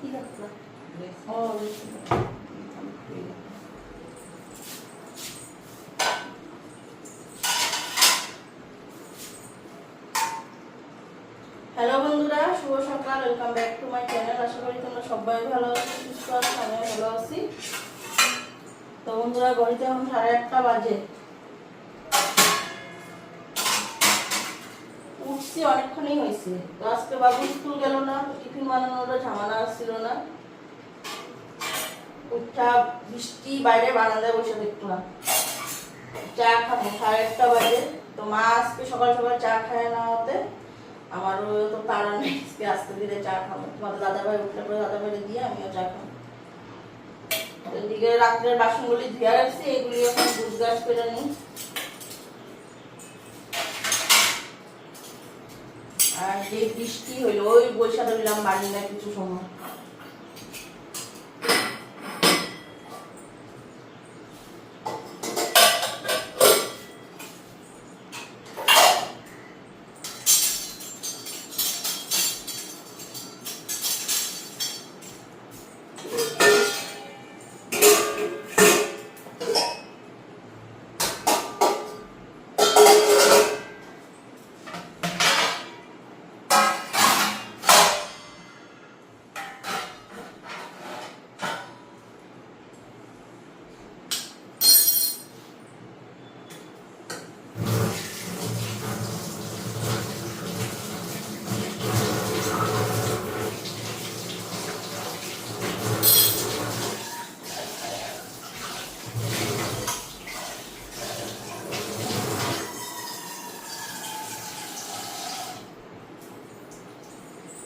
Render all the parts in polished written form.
Hello বন্ধুরা, শুভ সকাল। Welcome back to my channel. আশা করি তোমরা সবাই ভালো আছো, সুস্থ আছো, আমিও ভালো আছি। তো বন্ধুরা, ঘড়িতে এখন 8:30 বাজে। উঠছি অনেকক্ষণই হয়েছে। তো আজকে বাবু স্কুল গেল না, টিফিন বানানোর ঝামেলা আসছিল না। উঠা বৃষ্টি, বাইরে বারান্দায় বসে দেখলাম। চা খাবো, 8:30 বাজে। তো মা আজকে সকাল সকাল চা খায় না হতে, আমারও তো তাড়া নেই, আস্তে ধীরে চা খাবো। তোমাদের দাদাভাই উঠলে পরে দাদাভাইকে দিয়ে আমিও চা খাবো। এদিকে রাত্রের বাসনগুলি ধুয়ে রাখছি, এগুলি এখন গুছগাছ করে নিই। আর যে বৃষ্টি হইলো, ওই বৈশাখ দিলাম বাড়ি না কিছু সময়।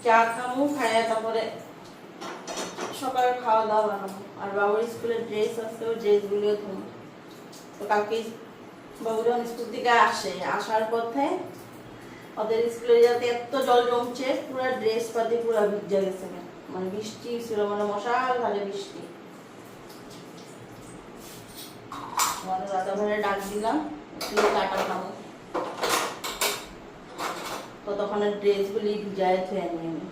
চা খামু, খাইয়া তারপরে সকালে খাওয়া দাওয়া বানাবো। আর বাবুর স্কুলের ড্রেস আছে, ওই ড্রেসগুলিও ধুবো। তো কালকে বাবু যখন স্কুল থেকে আসে, আসার পথে ওদের স্কুলে যাতে এত জল জমছে, পুরো ড্রেস পাতি পুরো ভিজে গেছে। মানে বৃষ্টি ছিল, মানে মশাল ধারে বৃষ্টি। আমাদের দাদা ভাইয়ের ডাক দিলাম, চাটা খাবো। তো তখন ড্রেসগুলি ভিজায় থুয়ে নিয়ে আমি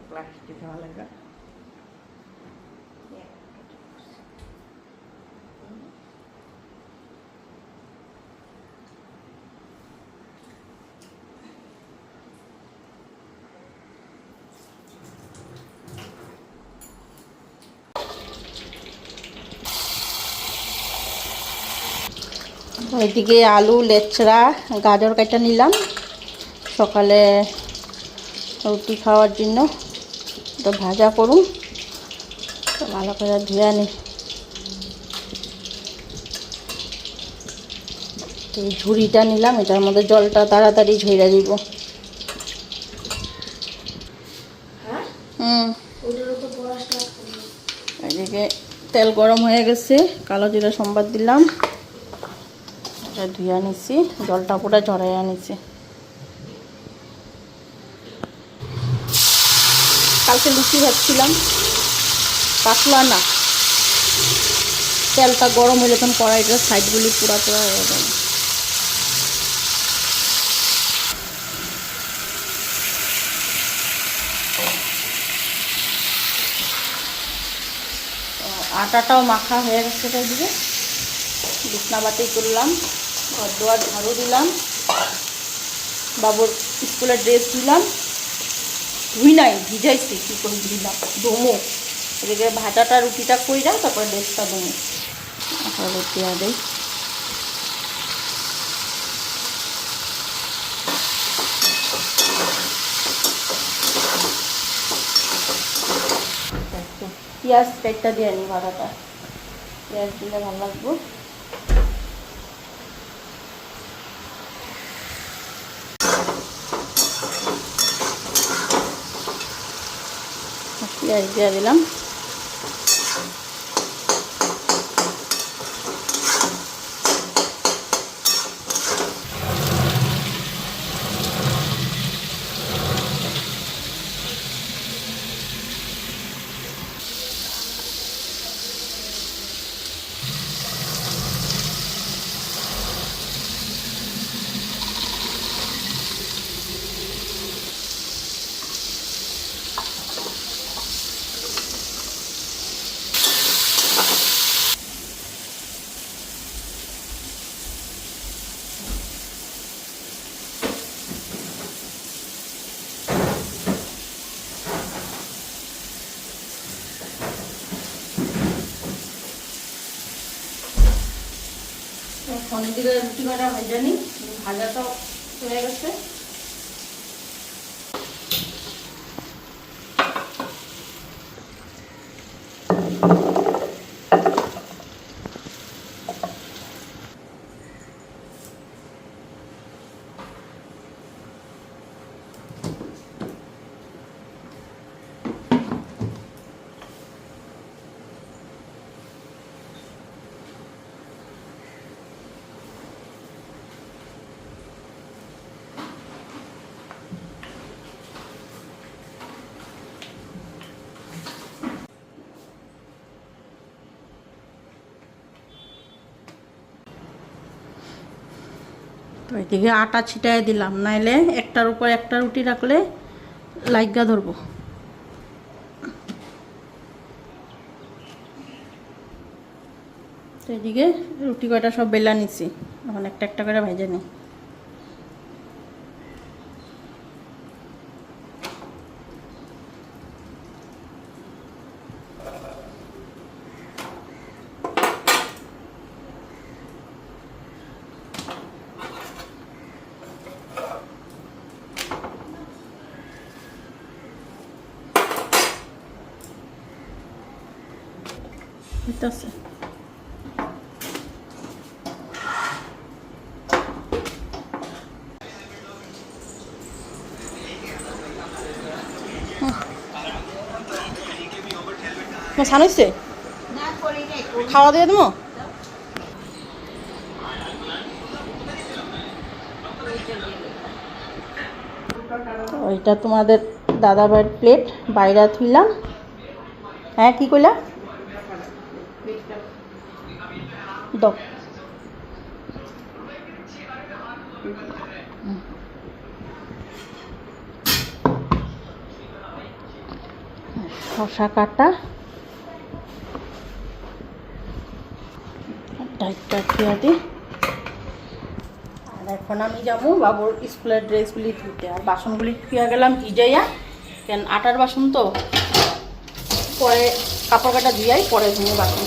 प्लास्टिक वाला का ওইদিকে আলু, লেচড়া, গাজর কাটা নিলাম সকালে রুটি খাওয়ার জন্য। তো ভাজা করুন, তো ভালো করে ধুয়ে নিই। এই ঝুড়িটা নিলাম, এটার মধ্যে জলটা তাড়াতাড়ি ঝরে দিব। এদিকে তেল গরম হয়ে গেছে, কালো জিরা সম্বাদ দিলাম, এটা ধুয়ে নিছি, জলটা পুরো ঝরাইয়া নিছি। কালকে লুচি ভাজছিলাম, পাতলা না, তেলটা গরম হয়ে যখন কড়াইটার সাইডগুলি পুরা পুরা হয়ে যাবে। আটাটাও মাখা হয়ে গেছে। এদিকে বিছনাবাতি করলাম, ঘর দুয়ার ঝাড়ু দিলাম, বাবুর স্কুলের ড্রেস দিলাম, ধুই নাই, ভিজাইছি, কী করে দিলাম দমো। এদিকে ভাজাটা রুটিটা কইরা তারপরে ড্রেসটা দমো। তারপরে রুটি আদেই পেঁয়াজ পেটটা দিয়ে নি, ভাজাটা পেঁয়াজ দিলে ভালো লাগবে। পেঁয়াজ দিয়ে দিলাম, অনেকদিকে রুটি কটা ভেজে নিই, ভাজাটাও হয়ে গেছে। তো এদিকে আটা ছিটাই দিলাম, নাইলে একটার উপর একটা রুটি রাখলে লাইগা ধরবো। তো এদিকে রুটি কয়টা সব বেলা নিছি, এখন একটা একটা করে ভেজে নিই। হইতাছে। সান হচ্ছে খাওয়া দিয়ে দেবো। ওইটা তোমাদের দাদা ভাইয়ের প্লেট বাইরে থুইলাম। হ্যাঁ কি কইলা? দাও। শসা কাটা ডাইটটা খেয়ে দিই। আর এখন আমি যাবো বাবুর স্কুলের ড্রেসগুলি ধুতে, আর বাসনগুলি ধুয়ে গেলাম ভিজাইয়া, কেন আটার বাসন তো পরে কাপড় কাটা ধুয়াই পরে ধুয়ে বাসন।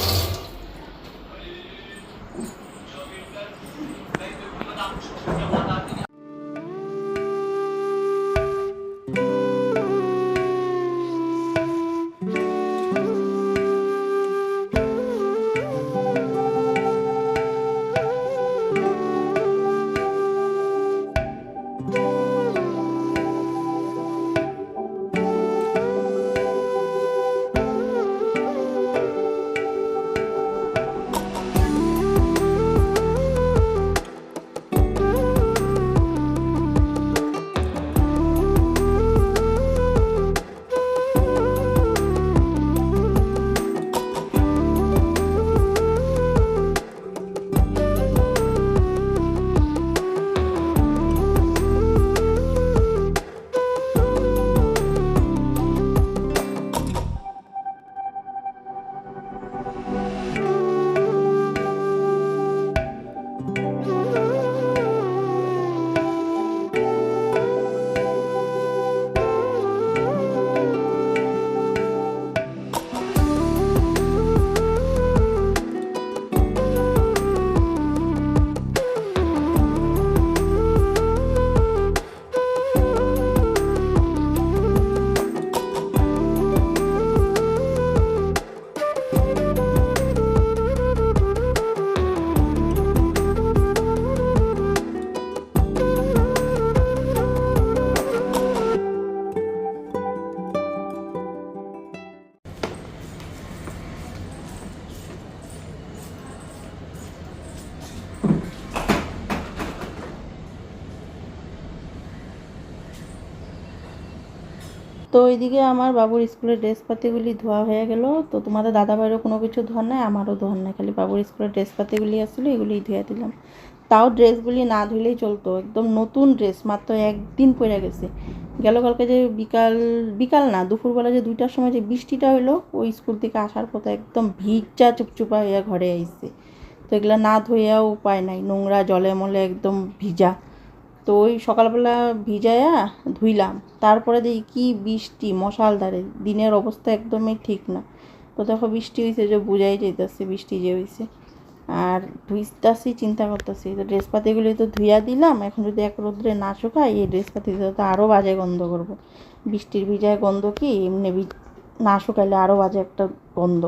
তো এইদিকে আমার বাবুর স্কুলের ড্রেসপাতিগুলি ধোয়া হয়ে গেল। তো তোমাদের দাদাভাইয়েরও কোনো কিছু ধোয়ার নাই, আমারও ধোয়ার নাই, খালি বাবুর স্কুলের ড্রেসপাতিগুলি আসছিলো এগুলি ধুয়ে দিলাম। তাও ড্রেসগুলি না ধুলেই চলতো, একদম নতুন ড্রেস, মাত্র একদিন পরে গেছে। গেল কালকে যে বিকাল না দুপুরবেলা যে 2টার সময় যে বৃষ্টিটা হলো, ওই স্কুল থেকে আসার পথে একদম ভিজা চুপচুপা হইয়া ঘরে আইছে। তো এগুলো না ধুয়েও উপায় নাই, নোংরা জলে মলে একদম ভিজা। তো ওই সকালবেলা ভিজায়া ধুইলাম, তারপরে দেখি কি বৃষ্টি মশালধারে, দিনের অবস্থা একদমই ঠিক না। তো দেখো বৃষ্টি হয়েছে, যে বোঝাই যাইতেছে বৃষ্টি যে হয়েছে। আর ধুইতাছি, চিন্তা করতেছি তো ড্রেসপাতিগুলি তো ধুইয়া দিলাম, এখন যদি এক রোদ্রে না শুকায় এই ড্রেসপাতি তো আরও বাজে গন্ধ করবো। বৃষ্টির ভিজায় গন্ধ কি, এমনি না শুকাইলে আরও বাজে একটা গন্ধ।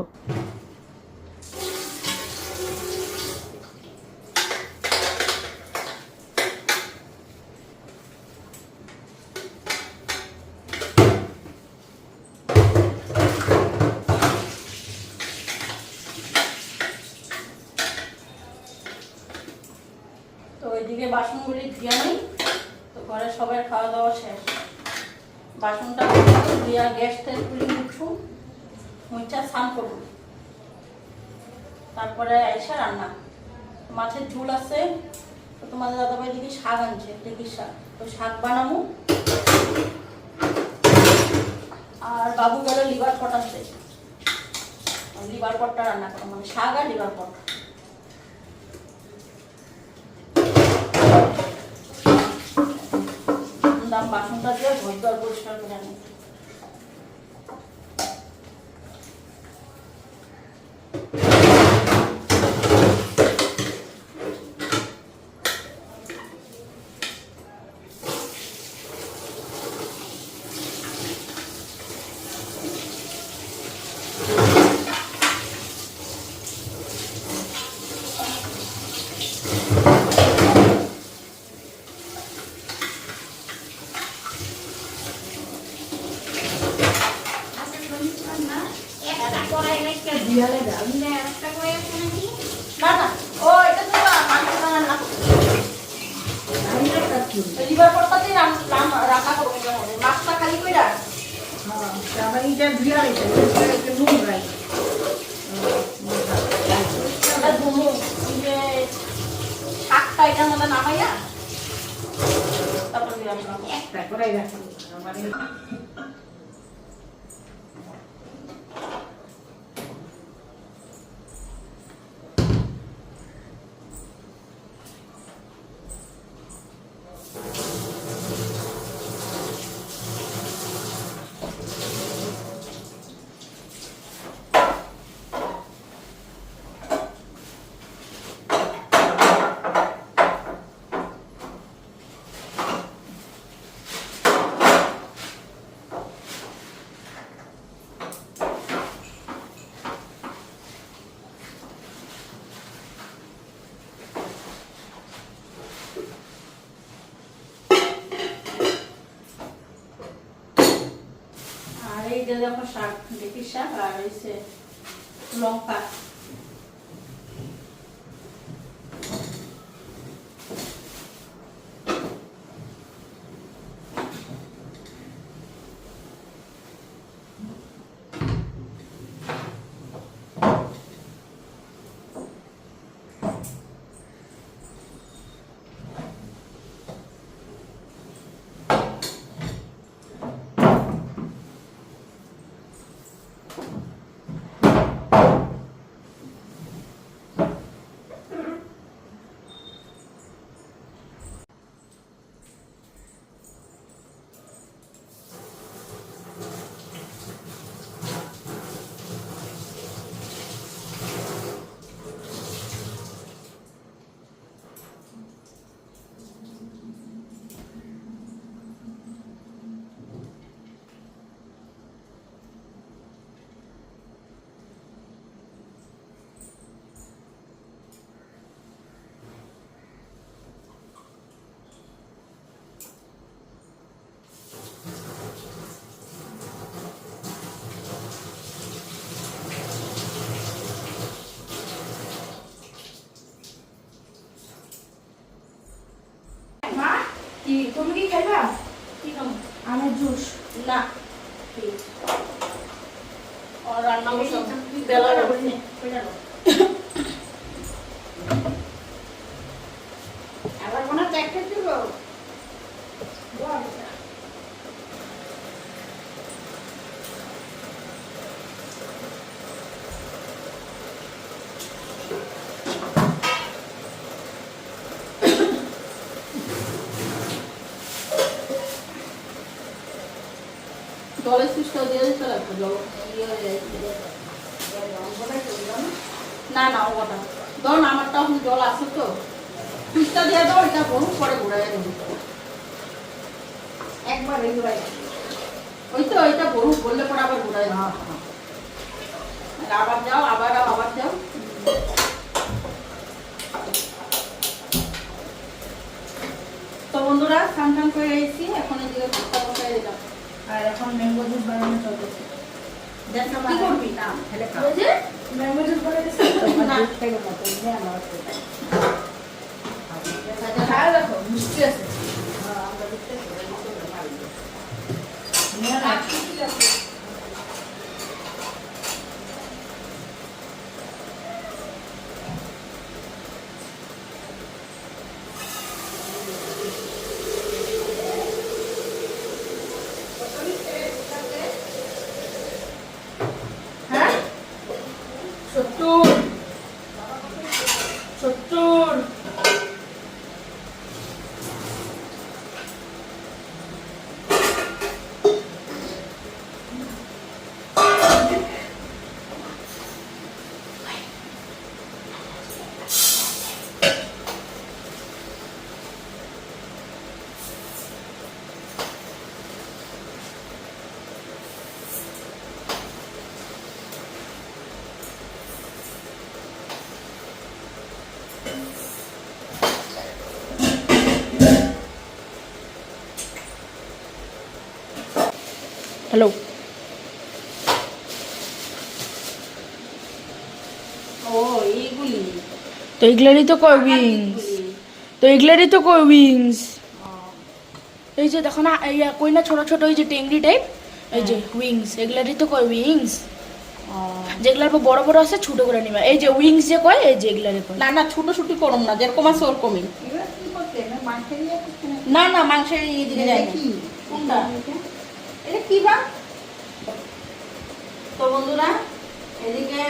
তো ওইদিকে বাসনগুলি ধুয়ে নেই, তো ঘরে সবাই খাওয়া দাওয়া শেষ। বাসনটা ধুইয়া গ্যাস তেল খুলে মুছু, মুছা স্নান করবো, তারপরে এসে রান্না। মাছের ঝোল আছে, তো তোমাদের দাদাভাই দিকে শাক আনছে, ঢেঁকির শাক, তো শাক বানাবো। আর বাবু গেল লিভার পট আনতে, লিভার পটটা রান্না করবো, মানে শাক আর লিভার পট। বাসনটা দিয়ে ঘর দর পরিষ্কার করে আনি। না না, ও এটা তো মাংস রান্না লিভার পটটাতেই রান্না করবো, মাছটা খালি করে রাখ। শাকটা এটার মধ্যে নামাইয়া তারপর একটা করে রাখবো। এই যে দেখো শাক, ঢেঁকির শাক আর হয়েছে লঙ্কা। তুমি কি খাইবা? কি খাবো? আমের জুস। না রান্না বসাবো, বেলা যাবে। আবার মনে হয় একটা দিব। জলের সুইচটা দিয়ে দিতে লাগবে, জল না না ওটা ধরুন আমারটা এখন জল আছে তো সুইচটা দিয়ে দাও, এটা বলুন পরে ঘুরাই দেবো একবার ঘুরাই। ওই তো ওইটা বলুন বললে পরে আবার ঘুরাই দাও, আবার যাও আবার যাও। তো বন্ধুরা স্নান করে এসেছি, এখন এদিকে ভাতটা বসাই দিলাম। আর এখন ম্যাঙ্গো জুস বানানো চলতেছে। কি করবি না খেলে ওই যে ম্যাঙ্গো জুস বানাইতেছি না। জুস খাইবো না তো নিয়ে আমার খায় দেখো মিষ্টি আছে। আমরা দেখতে হ্যাঁ 70 হ্যালো। ও এইগুলি তো এগুলারই তো কয় উইংস, তো এগুলারই তো কয় উইংস। এই যে দেখো না, এই কই না ছোট ছোট ওই যে টেংরি টাইপ, এই যে উইংস, এগুলারই তো কয় উইংস। যেগুলার পর বড় বড় আছে ছোট করে নিবা, এই যে উইংস যে কয়, এই যে এগুলারে কয়। না না ছোট ছুটি করুম না, যেরকম আছে ওরকমই। এবার কি করতে না মাংসের ইয়ে করতে না না না মাংসের এইদিকে যায় কি কোনটা এটা কি বা। তো বন্ধুরা এদিকে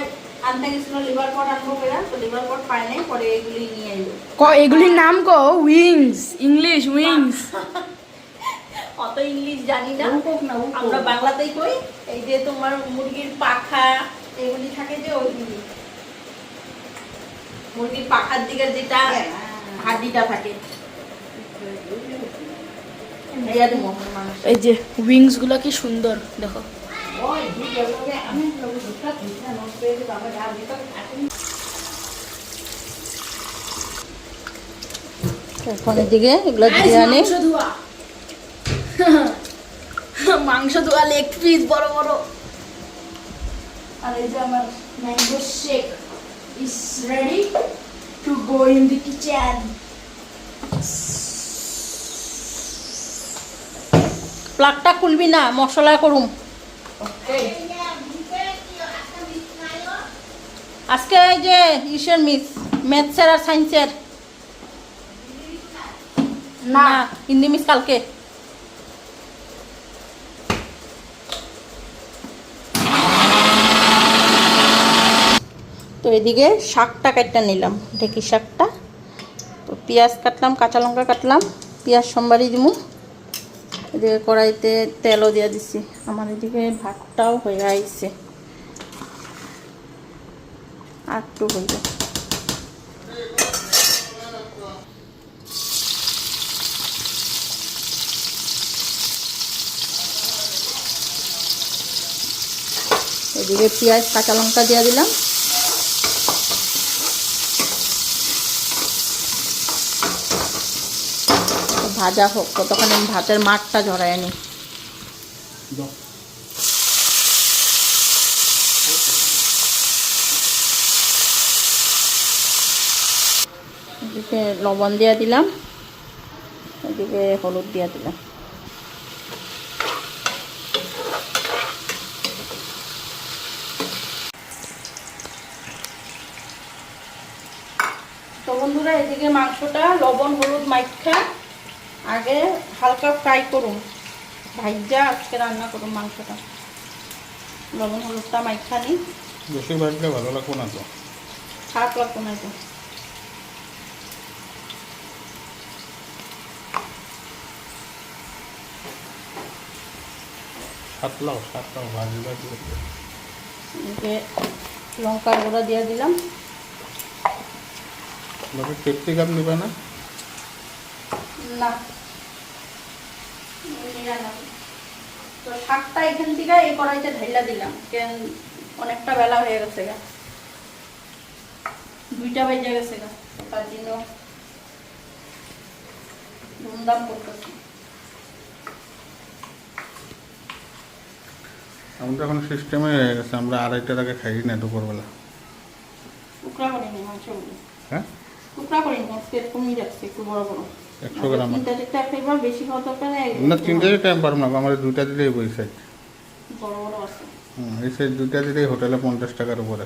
আনতে গেছিল লিভার পট আনবো পেরা, তো লিভার পট পাই নাই, পরে এগুলি নিয়ে এলো। এগুলির নাম ক উইংস, ইংলিশ উইংস। অত ইংলিশ জানি না, উকক না উকক। আমরা বাংলাতেই কই। এই যে তোমার মুরগির পাখা এগুলি থাকে যে ওইগুলি, মুরগির পাখার দিকে যেটা হাড্ডিটা থাকে এইয়া দেবো মানুষ। এই যে উইংস গুলা কি সুন্দর দেখো। ওই দুই জায়গায় আমি লোক দুটা তিনটা নষ্ট হয়ে গেছে, আমার আর যেটা থাকে এখন এদিকে এগুলো দিয়ে আনে। মাংস ধোয়া মাংস ধোয়া লেগ পিস বড় বড়। আর এই যে আমার mango shake is ready to go in the kitchen. প্লাগটা খুলবি না, মশলা করুম। আজকে এই যে ইসের মিস, ম্যাথসের আর সায়েন্সের না, হিন্দি মিস কালকে। তো এদিকে শাকটা কাটটা নিলাম, ঢেকি শাকটা। তো পেঁয়াজ কাটলাম, কাঁচা লঙ্কা কাটলাম, পেঁয়াজ সোমবারই দিমু। এদিকে কড়াইতে তেলও দিয়ে দিছি। আমার এদিকে ভাতটাও হয়ে আইছে, আর একটু হইবে। এদিকে পেঁয়াজ কাঁচা লঙ্কা দিয়ে দিলাম। ভাজা হোক, ততক্ষণ আমি ভাতের মাঠটা ঝরাই নি। এদিকে লবণ দিয়ে দিলাম, এদিকে হলুদ দিয়ে দিলাম। তো বন্ধুরা এদিকে মাংসটা লবণ হলুদ মাইখা আগে হালকা ফ্রাই করুন, ভাইজা আজকে রান্না করুন মাংসটা। লবণ হলুদটা মাইখা নিই, বেশি ভাজলে ভালো লাগবে না তো। খারাপ লাগতো না তো। সাতলাও ভাজি ভাজি এদিকে লঙ্কার গুঁড়া দিয়ে দিলাম, বাকি ক্যাপসিকাম দিবে না? না তো শাকটা এখান থেকে এই কড়াইতে ঢাইলা দিলাম, কেন অনেকটা বেলা হয়ে গেছে গা, 2টা বেজে গেছে গা, তার জন্য ধুমধাম করতেছি। আমরা এখন সিস্টেমে হয়ে গেছে, আমরা 2:30টার আগে খাই না দুপুরবেলা। টুকরা করে নিই মাংসগুলো, হ্যাঁ, টুকরা করে নিই, আজকে কমিয়ে যাচ্ছে একটু বড় বড়। 100 গ্রাম। 3টা খাইবা, বেশি খাওয়া দরকার নেই। না 3টাই টাইম পারবো না, আমার 2টা দিলেই বই সাইড। বড় বড় আছে। এই সাইড 2টা দিলেই হোটেলে 50 টাকার উপরে।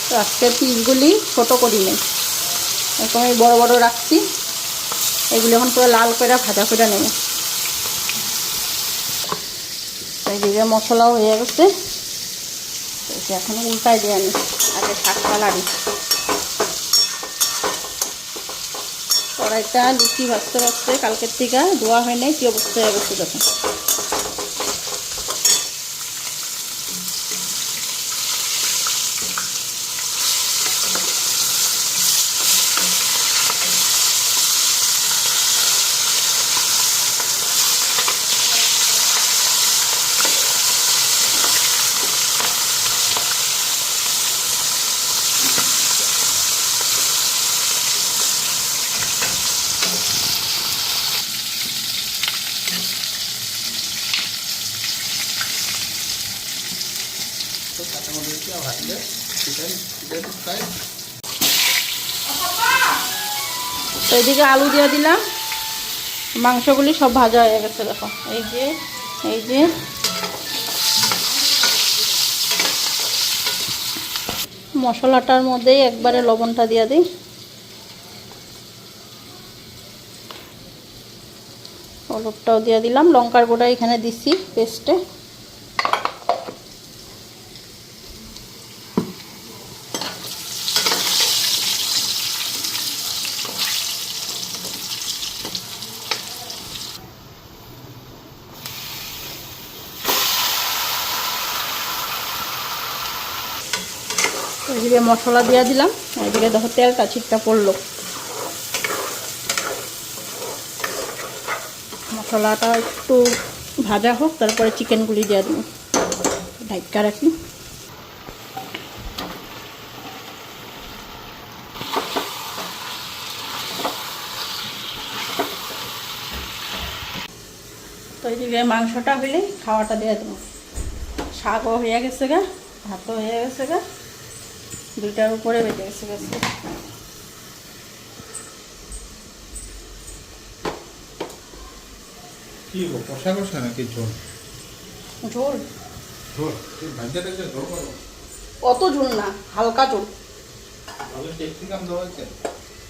তো আজকের পিসগুলি ছোট করি নেই, এরকম আমি বড় বড় রাখছি। এগুলো এখন পুরো লাল করে ভাজা করে নেব। এইদিকে মশলাও হয়ে গেছে, এখন উল্টাই দিয়ে আনি, আগে শাকটা লাড়ি। কড়াইটা লুচি ভাজতে ভাজতে কালকের থেকে ধোয়া হয় নাই, কি অবস্থা হয়ে গেছে দেখুন। তো এইদিকে আলু দিয়ে দিলাম, মাংসগুলি সব ভাজা হয়ে গেছে দেখো। এই যে মশলাটার মধ্যেই একবারে লবণটা দিয়ে দিই। হলুদটাও দিয়ে দিলাম, লঙ্কার গুঁড়া এখানে দিছি পেস্টে। এদিকে মশলা দিয়ে দিলাম, এদিকে দেখো তেলটা ছিটটা পড়লো। মশলাটা একটু ভাজা হোক, তারপরে চিকেনগুলি দিয়ে দেবো, ঢাকা রাখি। তো এইদিকে মাংসটা হইলে খাওয়াটা দিয়ে দেবো। শাকও হয়ে গেছে গা, ভাতও হয়ে গেছে গা, 2টার উপরে বেজে গেছে গেছে। কি গো, কষা কষা নাকি ঝোল? ঝোল ঝোল ভাজা টাজা ঝোল করো? অত ঝোল না, হালকা ঝোল। তাহলে ক্যাপসিকাম দেওয়া হয়েছে?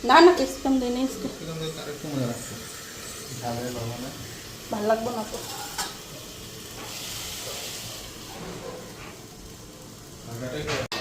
না না, ক্যাপসিকাম দিই নেই, ক্যাপসিকাম দিয়ে তার একটু মজা রাখছে, ঝালের লবণে ভালো লাগবে না তো। ভাজাটাই করো।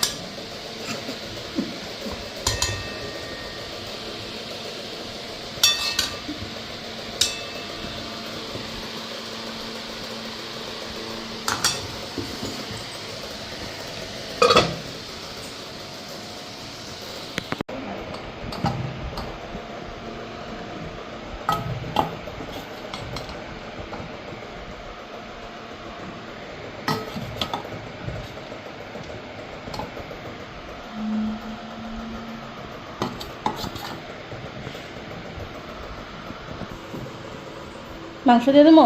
মাংস দিয়ে দেবো,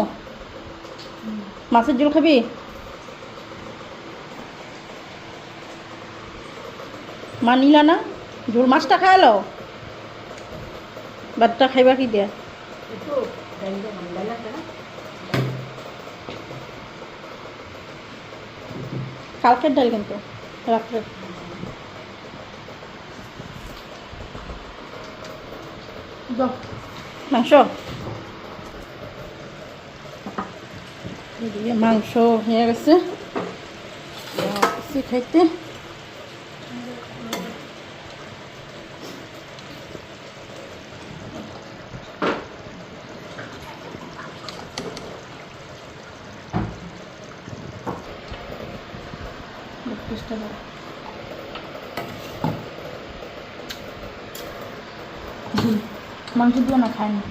মাছের ঝোল খাবি? মা নিলা না ঝোল, মাছটা খাইলো, ভাতটা খাইবা কি দিয়া? কালকের ডাল কিন্তু রাত্রে। মাংস এদিকে মাংস হয়ে গেছে, খাইতে। মাছটা দাও। মাংস দিয়ে না খায় না।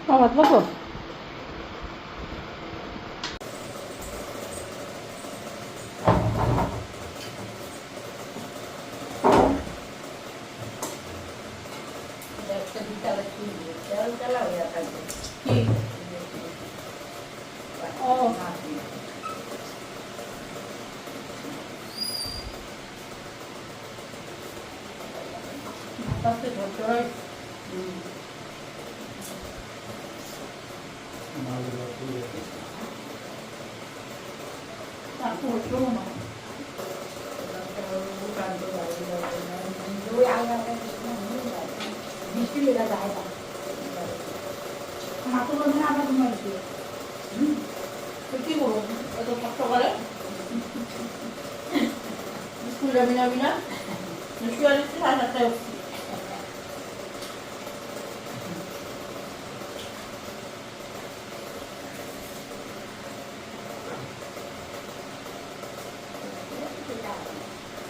বাবা বাবু একটা বিকালে কিনবে তেল তেলা হয়ে থাকবে কি ও বাতাসে ঝরঝরাই তারপর চলো না দুই আগে বৃষ্টি লেগে যায় না মাথা বন্ধে আবার ঘুমাই দিয়ে কি করবো এত কষ্ট করে স্কুল যাবি না বিনা শুয়ে দিচ্ছি 7:30টায় উঠছি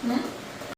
হুম